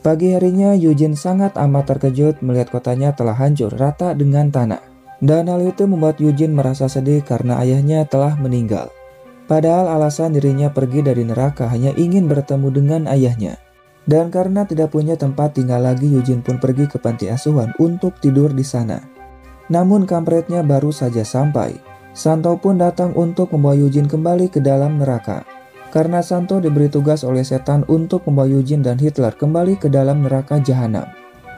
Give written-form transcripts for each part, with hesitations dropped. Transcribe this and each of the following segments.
Pagi harinya, Eugene sangat amat terkejut melihat kotanya telah hancur rata dengan tanah. Dan hal itu membuat Eugene merasa sedih karena ayahnya telah meninggal. Padahal alasan dirinya pergi dari neraka hanya ingin bertemu dengan ayahnya. Dan karena tidak punya tempat tinggal lagi, Eugene pun pergi ke panti asuhan untuk tidur di sana. Namun kampretnya baru saja sampai, Santo pun datang untuk membawa Eugene kembali ke dalam neraka. Karena Santo diberi tugas oleh setan untuk membawa Eugene dan Hitler kembali ke dalam neraka jahanam.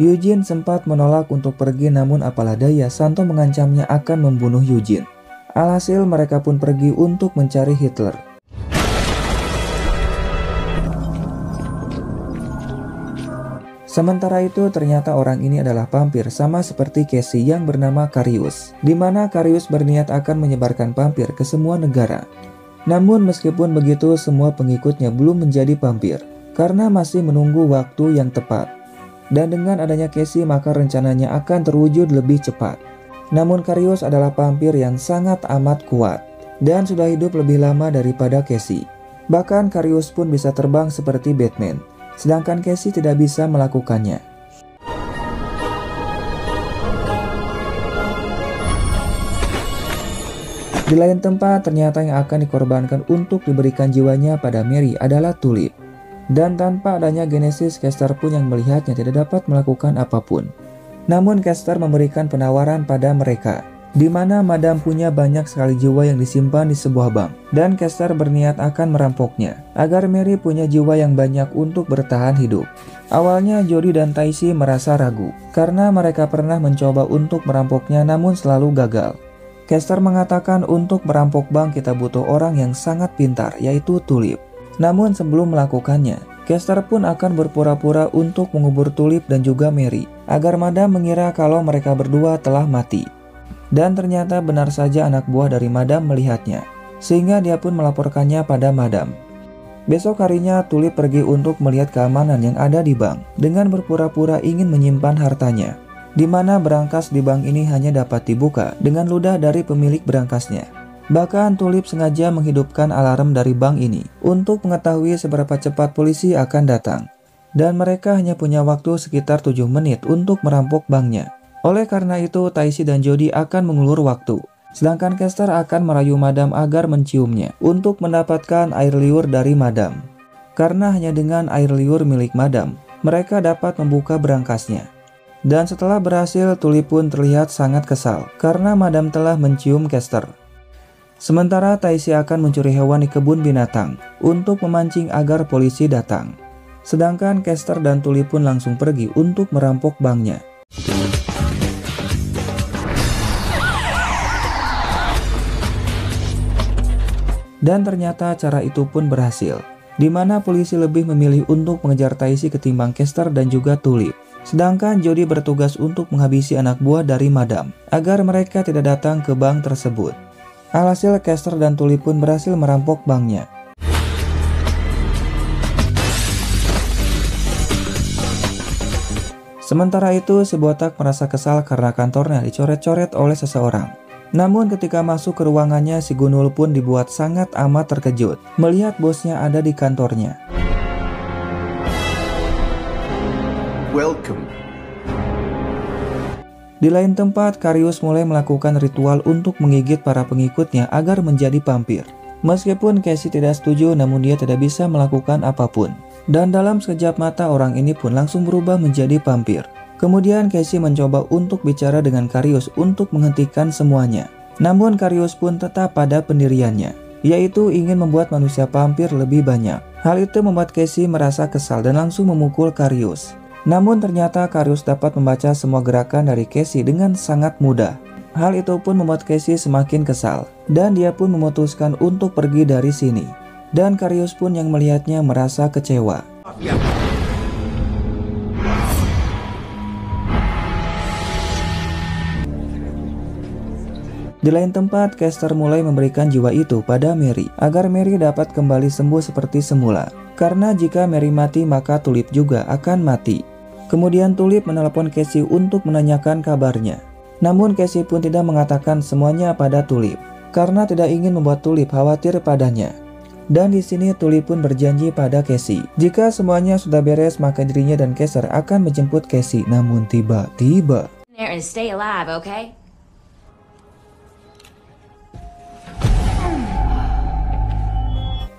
Eugene sempat menolak untuk pergi, namun apalah daya, Santo mengancamnya akan membunuh Eugene. Alhasil mereka pun pergi untuk mencari Hitler. Sementara itu ternyata orang ini adalah vampir sama seperti Casey yang bernama Carius, di mana Carius berniat akan menyebarkan vampir ke semua negara. Namun meskipun begitu, semua pengikutnya belum menjadi vampir karena masih menunggu waktu yang tepat. Dan dengan adanya Casey, maka rencananya akan terwujud lebih cepat. Namun Carius adalah vampir yang sangat amat kuat dan sudah hidup lebih lama daripada Casey. Bahkan Carius pun bisa terbang seperti Batman, sedangkan Casey tidak bisa melakukannya. Di lain tempat, ternyata yang akan dikorbankan untuk diberikan jiwanya pada Mary adalah Tulip. Dan tanpa adanya Genesis, Kester pun yang melihatnya tidak dapat melakukan apapun. Namun Kester memberikan penawaran pada mereka, di mana Madam punya banyak sekali jiwa yang disimpan di sebuah bank. Dan Kester berniat akan merampoknya, agar Mary punya jiwa yang banyak untuk bertahan hidup. Awalnya Jody dan Taisi merasa ragu, karena mereka pernah mencoba untuk merampoknya namun selalu gagal. Kester mengatakan untuk merampok bank kita butuh orang yang sangat pintar, yaitu Tulip. Namun sebelum melakukannya, Kester pun akan berpura-pura untuk mengubur Tulip dan juga Mary, agar Madam mengira kalau mereka berdua telah mati. Dan ternyata benar saja anak buah dari Madam melihatnya, sehingga dia pun melaporkannya pada Madam. Besok harinya Tulip pergi untuk melihat keamanan yang ada di bank, dengan berpura-pura ingin menyimpan hartanya, di mana berangkas di bank ini hanya dapat dibuka dengan ludah dari pemilik berangkasnya. Bahkan Tulip sengaja menghidupkan alarm dari bank ini untuk mengetahui seberapa cepat polisi akan datang. Dan mereka hanya punya waktu sekitar 7 menit untuk merampok banknya. Oleh karena itu, Taisi dan Jody akan mengulur waktu, sedangkan Kester akan merayu Madam agar menciumnya untuk mendapatkan air liur dari Madam. Karena hanya dengan air liur milik Madam, mereka dapat membuka berangkasnya. Dan setelah berhasil, Tulip pun terlihat sangat kesal karena Madam telah mencium Kester. Sementara Taisi akan mencuri hewan di kebun binatang untuk memancing agar polisi datang. Sedangkan Kester dan Tulip pun langsung pergi untuk merampok banknya. Dan ternyata cara itu pun berhasil, di mana polisi lebih memilih untuk mengejar Taisi ketimbang Kester dan juga Tulip. Sedangkan Jody bertugas untuk menghabisi anak buah dari Madam, agar mereka tidak datang ke bank tersebut. Alhasil Kester dan Tulip pun berhasil merampok banknya. Sementara itu, si botak merasa kesal karena kantornya dicoret-coret oleh seseorang. Namun ketika masuk ke ruangannya, si Gundul pun dibuat sangat amat terkejut melihat bosnya ada di kantornya. Welcome. Di lain tempat, Carius mulai melakukan ritual untuk menggigit para pengikutnya agar menjadi vampir. Meskipun Casey tidak setuju, namun dia tidak bisa melakukan apapun. Dan dalam sekejap mata, orang ini pun langsung berubah menjadi vampir. Kemudian Casey mencoba untuk bicara dengan Carius untuk menghentikan semuanya. Namun Carius pun tetap pada pendiriannya, yaitu ingin membuat manusia vampir lebih banyak. Hal itu membuat Casey merasa kesal dan langsung memukul Carius. Namun ternyata Carius dapat membaca semua gerakan dari Casey dengan sangat mudah. Hal itu pun membuat Casey semakin kesal, dan dia pun memutuskan untuk pergi dari sini. Dan Carius pun yang melihatnya merasa kecewa. Di lain tempat, Caster mulai memberikan jiwa itu pada Mary agar Mary dapat kembali sembuh seperti semula. Karena jika Mary mati maka Tulip juga akan mati. Kemudian Tulip menelepon Casey untuk menanyakan kabarnya. Namun Casey pun tidak mengatakan semuanya pada Tulip karena tidak ingin membuat Tulip khawatir padanya. Dan di sini Tulip pun berjanji pada Casey jika semuanya sudah beres maka dirinya dan Caster akan menjemput Casey. Namun tiba-tiba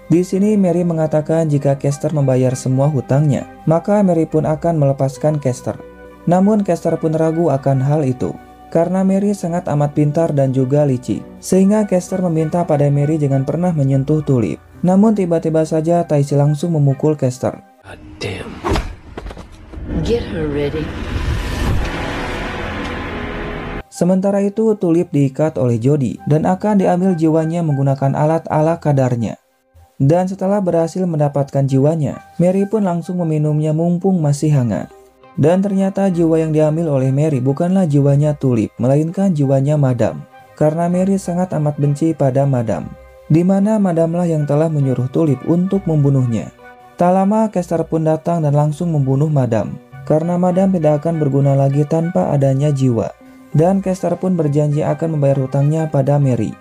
di sini Mary mengatakan jika Caster membayar semua hutangnya, maka Mary pun akan melepaskan Caster. Namun Caster pun ragu akan hal itu, karena Mary sangat amat pintar dan juga licik. Sehingga Caster meminta pada Mary jangan pernah menyentuh Tulip. Namun tiba-tiba saja Taisi langsung memukul Caster. God damn. Get her ready. Sementara itu Tulip diikat oleh Jody dan akan diambil jiwanya menggunakan alat ala kadarnya. Dan setelah berhasil mendapatkan jiwanya, Mary pun langsung meminumnya mumpung masih hangat. Dan ternyata jiwa yang diambil oleh Mary bukanlah jiwanya Tulip, melainkan jiwanya Madam. Karena Mary sangat amat benci pada Madam, di mana Madamlah yang telah menyuruh Tulip untuk membunuhnya. Tak lama Caster pun datang dan langsung membunuh Madam, karena Madam tidak akan berguna lagi tanpa adanya jiwa. Dan Caster pun berjanji akan membayar hutangnya pada Mary.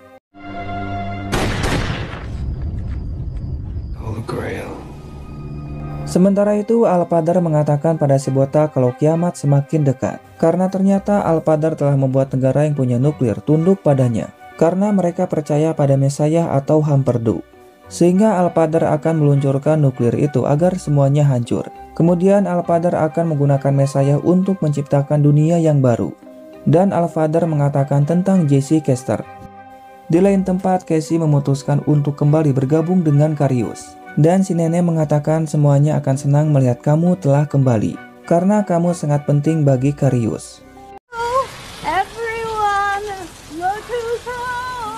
Sementara itu, Al-Padar mengatakan pada si botak kalau kiamat semakin dekat. Karena ternyata Al-Padar telah membuat negara yang punya nuklir tunduk padanya. Karena mereka percaya pada Mesayah atau Hamperdu. Sehingga Al-Padar akan meluncurkan nuklir itu agar semuanya hancur. Kemudian Al-Padar akan menggunakan Mesayah untuk menciptakan dunia yang baru. Dan Al-Padar mengatakan tentang Jesse Caster. Di lain tempat, Casey memutuskan untuk kembali bergabung dengan Karius. Dan si nenek mengatakan semuanya akan senang melihat kamu telah kembali, karena kamu sangat penting bagi Karius.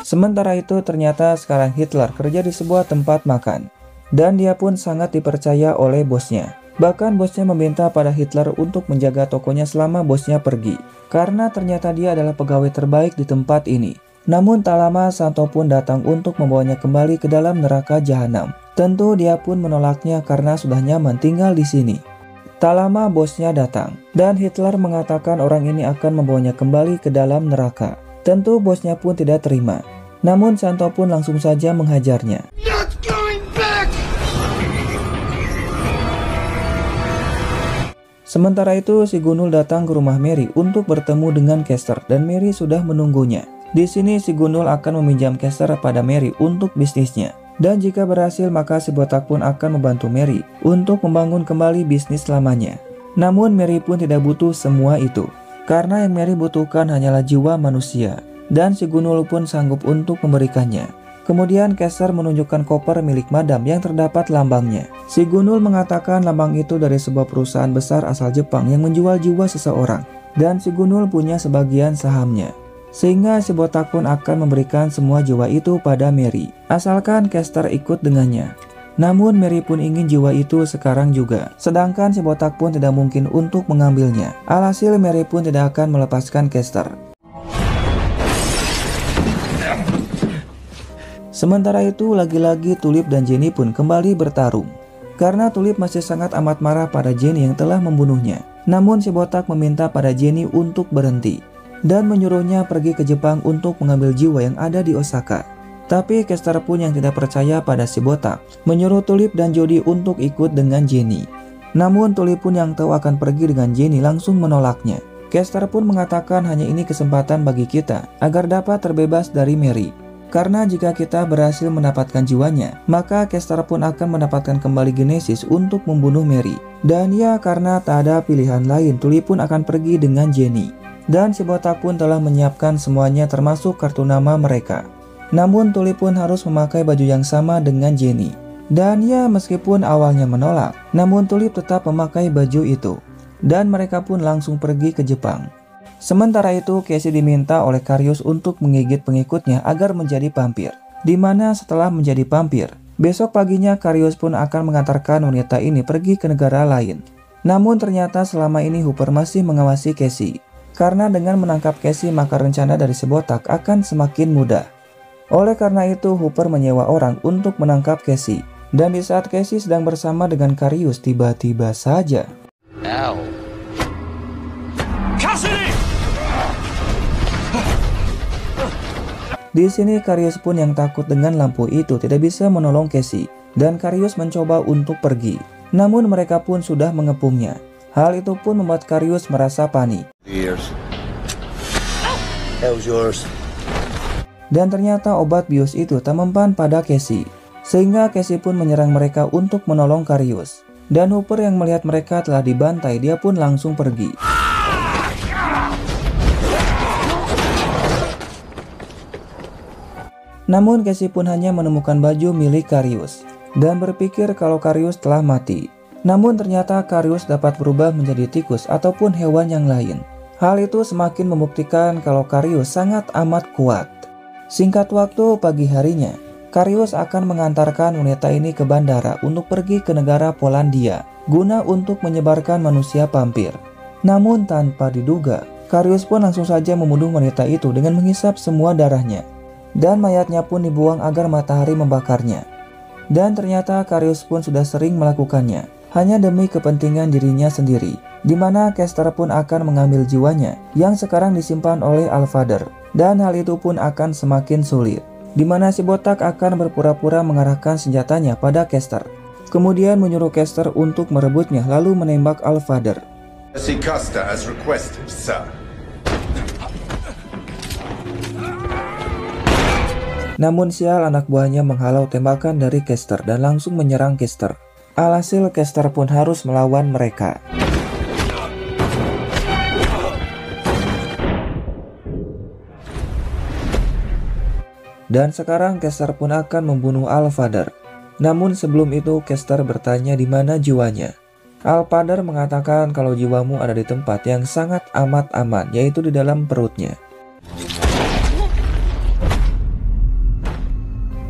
Sementara itu ternyata sekarang Hitler kerja di sebuah tempat makan. Dan dia pun sangat dipercaya oleh bosnya. Bahkan bosnya meminta pada Hitler untuk menjaga tokonya selama bosnya pergi. Karena ternyata dia adalah pegawai terbaik di tempat ini. Namun tak lama Santo pun datang untuk membawanya kembali ke dalam neraka jahanam. Tentu dia pun menolaknya karena sudah nyaman tinggal di sini. Tak lama bosnya datang dan Hitler mengatakan orang ini akan membawanya kembali ke dalam neraka. Tentu bosnya pun tidak terima. Namun Santo pun langsung saja menghajarnya. Not going back! Sementara itu si Gunul datang ke rumah Mary untuk bertemu dengan Caster dan Mary sudah menunggunya. Di sini si Gunul akan meminjam Caster pada Mary untuk bisnisnya. Dan jika berhasil maka si botak pun akan membantu Mary untuk membangun kembali bisnis lamanya. Namun Mary pun tidak butuh semua itu. Karena yang Mary butuhkan hanyalah jiwa manusia. Dan si Gunul pun sanggup untuk memberikannya. Kemudian Caster menunjukkan koper milik Madam yang terdapat lambangnya. Si Gunul mengatakan lambang itu dari sebuah perusahaan besar asal Jepang yang menjual jiwa seseorang. Dan si Gunul punya sebagian sahamnya. Sehingga si botak pun akan memberikan semua jiwa itu pada Mary, asalkan Caster ikut dengannya. Namun Mary pun ingin jiwa itu sekarang juga, sedangkan si botak pun tidak mungkin untuk mengambilnya. Alhasil Mary pun tidak akan melepaskan Caster. Sementara itu lagi-lagi Tulip dan Jenny pun kembali bertarung. Karena Tulip masih sangat amat marah pada Jenny yang telah membunuhnya. Namun si botak meminta pada Jenny untuk berhenti dan menyuruhnya pergi ke Jepang untuk mengambil jiwa yang ada di Osaka. Tapi Caster pun yang tidak percaya pada si botak menyuruh Tulip dan Jody untuk ikut dengan Jenny. Namun Tulip pun yang tahu akan pergi dengan Jenny langsung menolaknya. Caster pun mengatakan hanya ini kesempatan bagi kita agar dapat terbebas dari Mary. Karena jika kita berhasil mendapatkan jiwanya, maka Caster pun akan mendapatkan kembali Genesis untuk membunuh Mary. Dan ya karena tak ada pilihan lain, Tulip pun akan pergi dengan Jenny. Dan si botak pun telah menyiapkan semuanya termasuk kartu nama mereka. Namun Tulip pun harus memakai baju yang sama dengan Jenny. Dan ya meskipun awalnya menolak, namun Tulip tetap memakai baju itu. Dan mereka pun langsung pergi ke Jepang. Sementara itu Casey diminta oleh Karius untuk menggigit pengikutnya agar menjadi vampir. Dimana setelah menjadi vampir, besok paginya Karius pun akan mengantarkan wanita ini pergi ke negara lain. Namun ternyata selama ini Hooper masih mengawasi Casey. Karena dengan menangkap Casey maka rencana dari si botak akan semakin mudah. Oleh karena itu Hooper menyewa orang untuk menangkap Casey. Dan di saat Casey sedang bersama dengan Karius, tiba-tiba saja di sini Karius pun yang takut dengan lampu itu tidak bisa menolong Casey, dan Karius mencoba untuk pergi. Namun mereka pun sudah mengepungnya. Hal itu pun membuat Karius merasa panik. Dan ternyata obat bius itu tak mempan pada Casey, sehingga Casey pun menyerang mereka untuk menolong Karius. Dan Hooper yang melihat mereka telah dibantai, dia pun langsung pergi. Namun Casey pun hanya menemukan baju milik Karius dan berpikir kalau Karius telah mati. Namun ternyata Karius dapat berubah menjadi tikus ataupun hewan yang lain. Hal itu semakin membuktikan kalau Karius sangat amat kuat. Singkat waktu pagi harinya, Karius akan mengantarkan wanita ini ke bandara untuk pergi ke negara Polandia guna untuk menyebarkan manusia vampir. Namun tanpa diduga, Karius pun langsung saja membunuh wanita itu dengan menghisap semua darahnya. Dan mayatnya pun dibuang agar matahari membakarnya. Dan ternyata Karius pun sudah sering melakukannya, hanya demi kepentingan dirinya sendiri, di mana Kester pun akan mengambil jiwanya yang sekarang disimpan oleh Allfather. Dan hal itu pun akan semakin sulit, di mana si botak akan berpura-pura mengarahkan senjatanya pada Kester. Kemudian menyuruh Kester untuk merebutnya lalu menembak Allfather. As requested, sir. Namun sial, anak buahnya menghalau tembakan dari Kester dan langsung menyerang Kester. Alhasil Kester pun harus melawan mereka. Dan sekarang Kester pun akan membunuh Allfather. Namun sebelum itu Kester bertanya di mana jiwanya. Allfather mengatakan kalau jiwamu ada di tempat yang sangat amat aman, yaitu di dalam perutnya.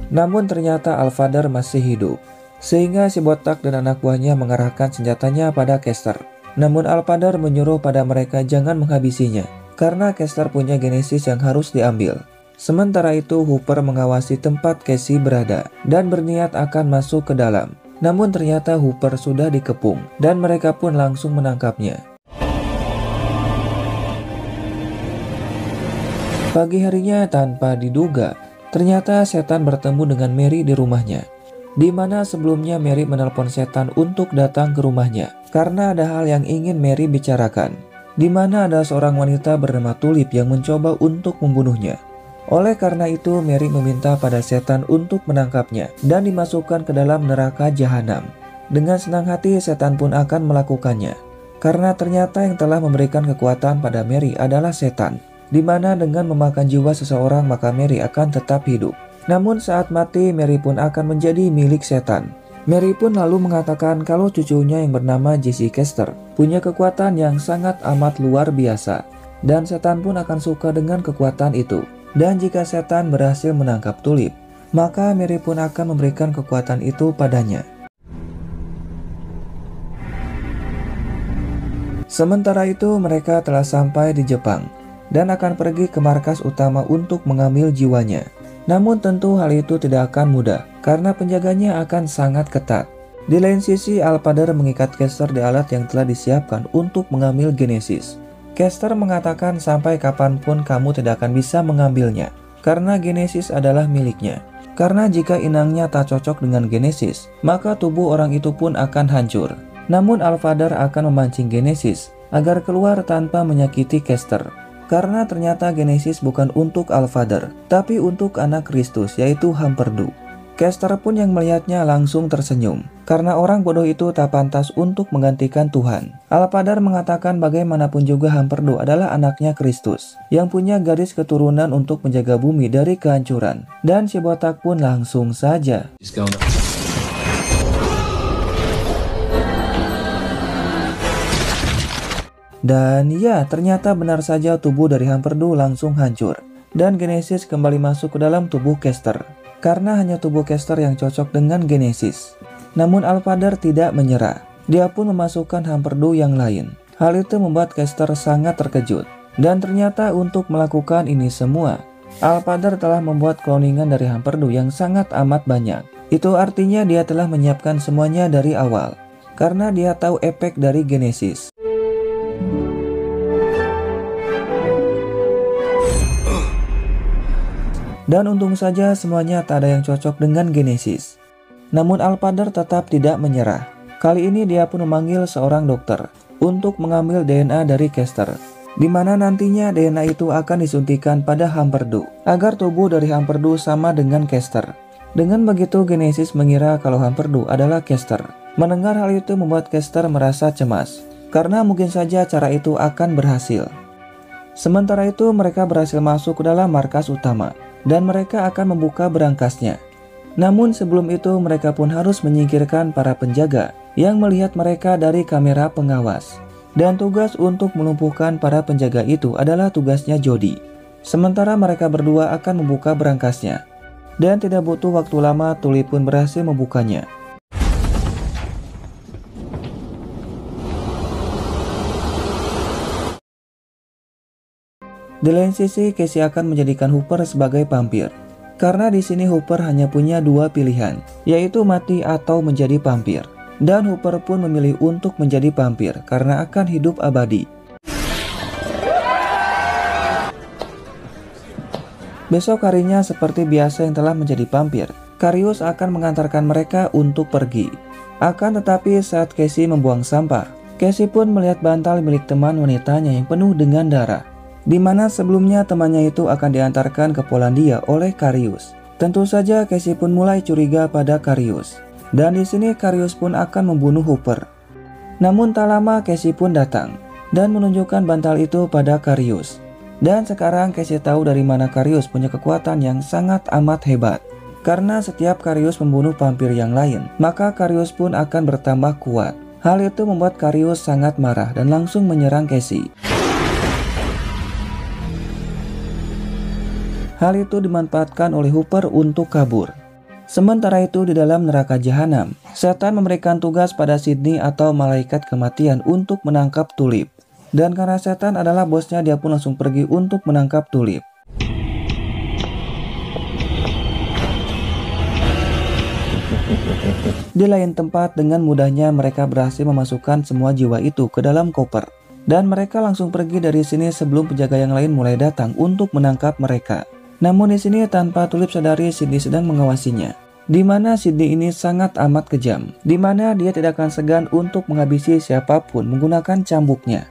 Namun ternyata Allfather masih hidup, sehingga si botak dan anak buahnya mengarahkan senjatanya pada Kester. Namun Allfather menyuruh pada mereka jangan menghabisinya, karena Kester punya Genesis yang harus diambil. Sementara itu Hooper mengawasi tempat Casey berada dan berniat akan masuk ke dalam. Namun ternyata Hooper sudah dikepung dan mereka pun langsung menangkapnya. Pagi harinya tanpa diduga, ternyata setan bertemu dengan Mary di rumahnya, di mana sebelumnya Mary menelpon setan untuk datang ke rumahnya karena ada hal yang ingin Mary bicarakan, di mana ada seorang wanita bernama Tulip yang mencoba untuk membunuhnya. Oleh karena itu Mary meminta pada setan untuk menangkapnya dan dimasukkan ke dalam neraka jahanam. Dengan senang hati setan pun akan melakukannya, karena ternyata yang telah memberikan kekuatan pada Mary adalah setan, di mana dengan memakan jiwa seseorang maka Mary akan tetap hidup. Namun saat mati Mary pun akan menjadi milik setan. Mary pun lalu mengatakan kalau cucunya yang bernama Jesse Kester punya kekuatan yang sangat amat luar biasa, dan setan pun akan suka dengan kekuatan itu. Dan jika setan berhasil menangkap Tulip, maka Mary pun akan memberikan kekuatan itu padanya. Sementara itu mereka telah sampai di Jepang dan akan pergi ke markas utama untuk mengambil jiwanya. Namun tentu hal itu tidak akan mudah karena penjaganya akan sangat ketat. Di lain sisi Allfather mengikat Kester di alat yang telah disiapkan untuk mengambil Genesis. Kester mengatakan sampai kapanpun kamu tidak akan bisa mengambilnya karena Genesis adalah miliknya. Karena jika inangnya tak cocok dengan Genesis, maka tubuh orang itu pun akan hancur. Namun Allfather akan memancing Genesis agar keluar tanpa menyakiti Kester. Karena ternyata Genesis bukan untuk Allfather, tapi untuk anak Kristus yaitu Hamperdu. Kester pun yang melihatnya langsung tersenyum, karena orang bodoh itu tak pantas untuk menggantikan Tuhan. Allfather mengatakan bagaimanapun juga Hamperdu adalah anaknya Kristus, yang punya garis keturunan untuk menjaga bumi dari kehancuran. Dan si botak pun langsung saja dan ya, ternyata benar saja tubuh dari Hamperdu langsung hancur. Dan Genesis kembali masuk ke dalam tubuh Kester. Karena hanya tubuh Kester yang cocok dengan Genesis. Namun Allfather tidak menyerah. Dia pun memasukkan Hamperdu yang lain. Hal itu membuat Kester sangat terkejut. Dan ternyata untuk melakukan ini semua, Al-Father telah membuat kloningan dari Humperdew yang sangat amat banyak. Itu artinya dia telah menyiapkan semuanya dari awal, karena dia tahu efek dari Genesis. Dan untung saja semuanya tak ada yang cocok dengan Genesis. Namun Al-Father tetap tidak menyerah. Kali ini dia pun memanggil seorang dokter untuk mengambil DNA dari Caster, di mana nantinya DNA itu akan disuntikan pada Humperdew agar tubuh dari Humperdew sama dengan Caster. Dengan begitu Genesis mengira kalau Humperdew adalah Caster. Mendengar hal itu membuat Caster merasa cemas, karena mungkin saja cara itu akan berhasil. Sementara itu mereka berhasil masuk ke dalam markas utama, dan mereka akan membuka berangkasnya. Namun sebelum itu mereka pun harus menyingkirkan para penjaga yang melihat mereka dari kamera pengawas. Dan tugas untuk melumpuhkan para penjaga itu adalah tugasnya Jodie. Sementara mereka berdua akan membuka berangkasnya. Dan tidak butuh waktu lama, Tulip pun berhasil membukanya. Di lain sisi, Casey akan menjadikan Hooper sebagai vampir. Karena di sini Hooper hanya punya dua pilihan, yaitu mati atau menjadi vampir. Dan Hooper pun memilih untuk menjadi vampir karena akan hidup abadi. Besok harinya seperti biasa yang telah menjadi vampir, Carius akan mengantarkan mereka untuk pergi. Akan tetapi saat Casey membuang sampah, Casey pun melihat bantal milik teman wanitanya yang penuh dengan darah, di mana sebelumnya temannya itu akan diantarkan ke Polandia oleh Carius. Tentu saja Casey pun mulai curiga pada Carius. Dan di sini Carius pun akan membunuh Hooper. Namun tak lama Casey pun datang dan menunjukkan bantal itu pada Carius. Dan sekarang Casey tahu dari mana Carius punya kekuatan yang sangat amat hebat. Karena setiap Carius membunuh vampir yang lain, maka Carius pun akan bertambah kuat. Hal itu membuat Carius sangat marah dan langsung menyerang Casey. Hal itu dimanfaatkan oleh Hooper untuk kabur. Sementara itu di dalam neraka jahanam, setan memberikan tugas pada Sydney atau malaikat kematian untuk menangkap Tulip. Dan karena setan adalah bosnya, dia pun langsung pergi untuk menangkap Tulip. Di lain tempat, dengan mudahnya mereka berhasil memasukkan semua jiwa itu ke dalam koper. Dan mereka langsung pergi dari sini sebelum penjaga yang lain mulai datang untuk menangkap mereka. Namun di sini tanpa Tulip sadari, Sydney sedang mengawasinya. Di mana Sydney ini sangat amat kejam, di mana dia tidak akan segan untuk menghabisi siapapun menggunakan cambuknya.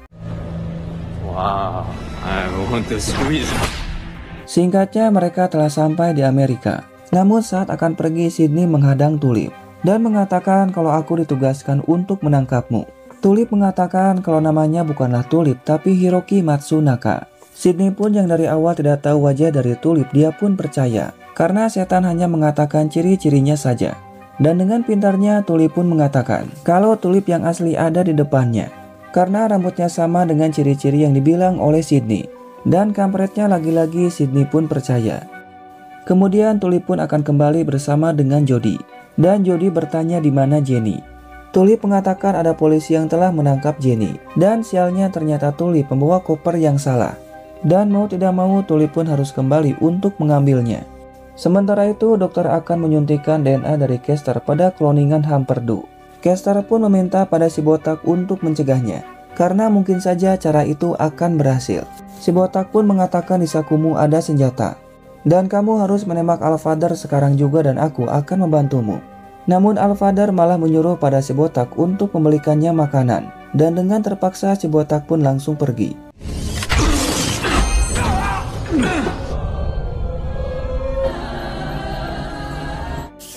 Wow, I want to squeeze. Singkatnya mereka telah sampai di Amerika. Namun saat akan pergi, Sydney menghadang Tulip dan mengatakan kalau aku ditugaskan untuk menangkapmu. Tulip mengatakan kalau namanya bukanlah Tulip tapi Hiroki Matsunaka. Sydney pun yang dari awal tidak tahu wajah dari Tulip, dia pun percaya karena setan hanya mengatakan ciri-cirinya saja. Dan dengan pintarnya Tulip pun mengatakan kalau Tulip yang asli ada di depannya, karena rambutnya sama dengan ciri-ciri yang dibilang oleh Sydney. Dan kampretnya lagi-lagi Sydney pun percaya. Kemudian Tulip pun akan kembali bersama dengan Jodie. Dan Jodie bertanya di mana Jenny. Tulip mengatakan ada polisi yang telah menangkap Jenny. Dan sialnya ternyata Tulip membawa koper yang salah. Dan mau tidak mau Tulip pun harus kembali untuk mengambilnya. Sementara itu dokter akan menyuntikkan DNA dari Caster pada kloningan Humperdew. Caster pun meminta pada si botak untuk mencegahnya, karena mungkin saja cara itu akan berhasil. Si botak pun mengatakan di sakumu ada senjata, dan kamu harus menembak Al-Father sekarang juga dan aku akan membantumu. Namun Al-Father malah menyuruh pada si botak untuk membelikannya makanan, dan dengan terpaksa si botak pun langsung pergi.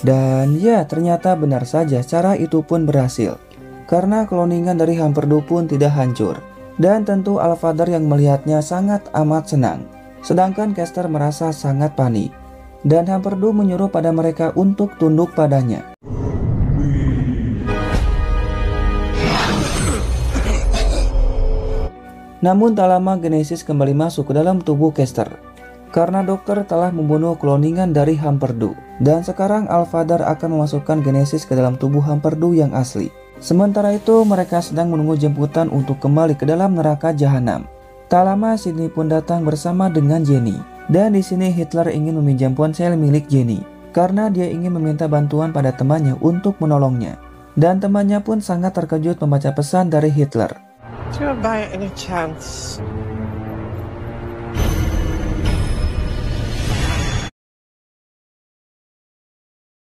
Dan ya, ternyata benar saja cara itu pun berhasil. Karena kloningan dari Humperdew pun tidak hancur. Dan tentu Al-Father yang melihatnya sangat amat senang. Sedangkan Caster merasa sangat panik. Dan Humperdew menyuruh pada mereka untuk tunduk padanya. Namun tak lama Genesis kembali masuk ke dalam tubuh Caster. Karena dokter telah membunuh kloningan dari Humperdew. Dan sekarang Al-Father akan memasukkan Genesis ke dalam tubuh Humperdew yang asli. Sementara itu mereka sedang menunggu jemputan untuk kembali ke dalam neraka jahanam. Tak lama Sydney pun datang bersama dengan Jenny. Dan di sini Hitler ingin meminjam ponsel milik Jenny karena dia ingin meminta bantuan pada temannya untuk menolongnya. Dan temannya pun sangat terkejut membaca pesan dari Hitler. Do you by any chance